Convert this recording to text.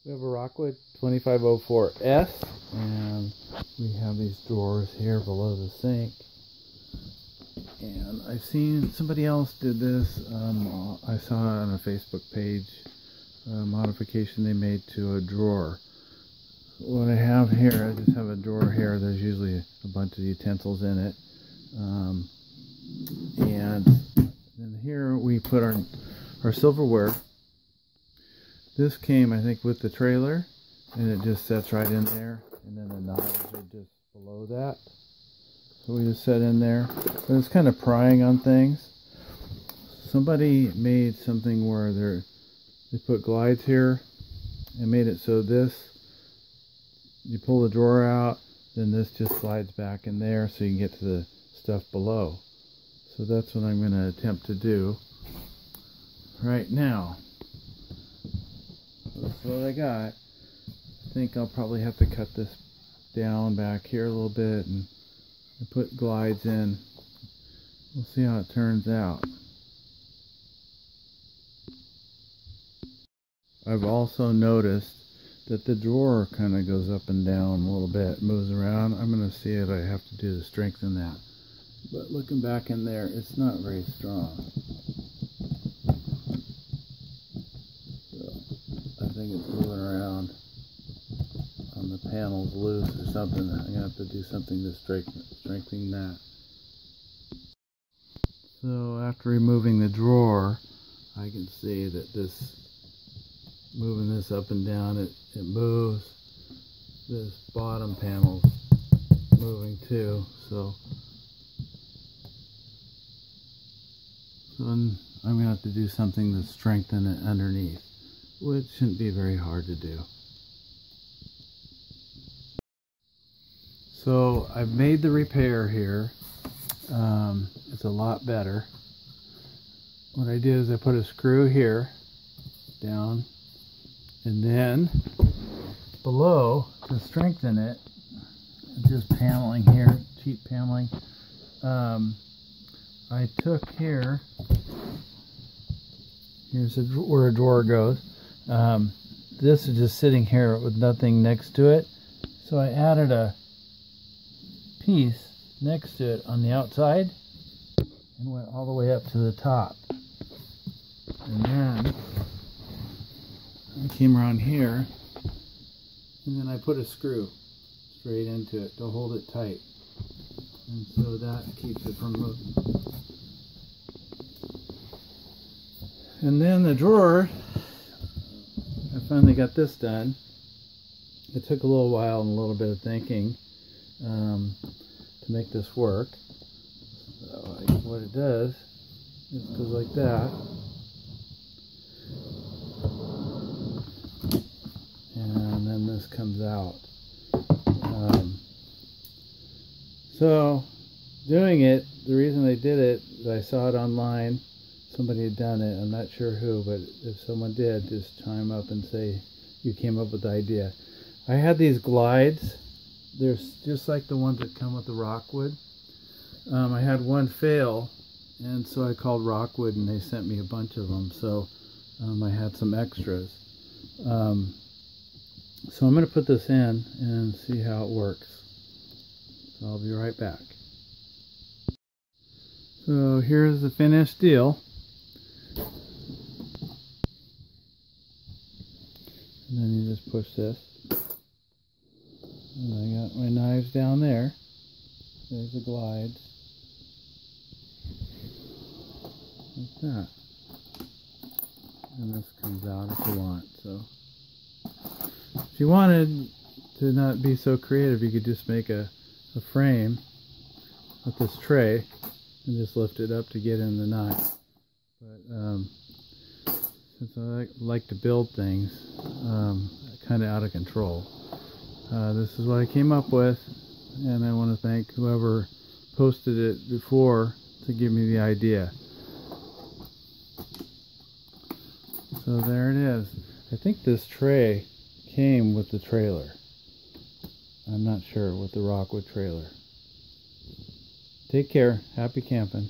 We have a Rockwood 2504S, and we have these drawers here below the sink. And I've seen somebody else did this. I saw it on a Facebook page, a modification they made to a drawer. What I have here, I just have a drawer here. There's usually a bunch of utensils in it. And then here we put our silverware. This came, I think, with the trailer, and it just sets right in there. And then the knives are just below that. So we just set in there. But it's kind of prying on things. Somebody made something where they put glides here and made it so this, you pull the drawer out, then this just slides back in there so you can get to the stuff below. So that's what I'm going to attempt to do right now. That's what I got. I think I'll probably have to cut this down back here a little bit and put glides in. We'll see how it turns out. I've also noticed that the drawer kind of goes up and down a little bit, moves around. I'm going to see if I have to do to strengthen that. But looking back in there, it's not very strong. So I think it's moving around on the panels loose or something. I'm going to have to do something to strengthen that. So after removing the drawer, I can see that moving this up and down, it moves. This bottom panel's moving too, so I'm going to have to do something to strengthen it underneath, which shouldn't be very hard to do. So I've made the repair here. It's a lot better. What I did is I put a screw here down, and then below, to strengthen it, just paneling here, cheap paneling, I took here's where a drawer goes. This is just sitting here with nothing next to it, so I added a piece next to it on the outside and went all the way up to the top. And then I came around here, and then I put a screw straight into it to hold it tight, and so that keeps it from moving. And then the drawer, I finally got this done. It took a little while and a little bit of thinking to make this work. So what it does, it goes like that. And then this comes out. So doing it, the reason I did it, I saw it online. Somebody had done it. I'm not sure who, but if someone did, just chime up and say you came up with the idea. I had these glides. They're just like the ones that come with the Rockwood. I had one fail, and so I called Rockwood, and they sent me a bunch of them. So I had some extras. So I'm going to put this in and see how it works. So I'll be right back. So here's the finished deal. And then you just push this. And I got my knives down there. There's the glides. Like that. And this comes out if you want. So if you wanted to not be so creative, you could just make a frame with this tray and just lift it up to get in the knife. But since I like to build things kind of out of control, this is what I came up with, and I want to thank whoever posted it before to give me the idea. So there it is. I think this tray came with the trailer. I'm not sure, with the Rockwood trailer. Take care. Happy camping.